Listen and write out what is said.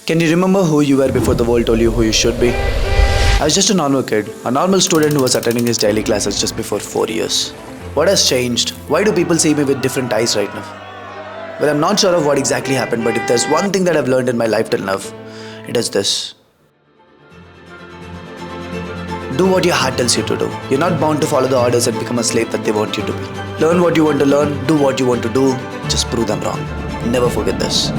Can you remember who you were before the world told you who you should be? I was just a normal kid, a normal student who was attending his daily classes just before 4 years. What has changed? Why do people see me with different eyes right now? Well, I'm not sure of what exactly happened, but if there's one thing that I've learned in my life till now, it is this. Do what your heart tells you to do. You're not bound to follow the orders and become a slave that they want you to be. Learn what you want to learn, do what you want to do, just prove them wrong. Never forget this.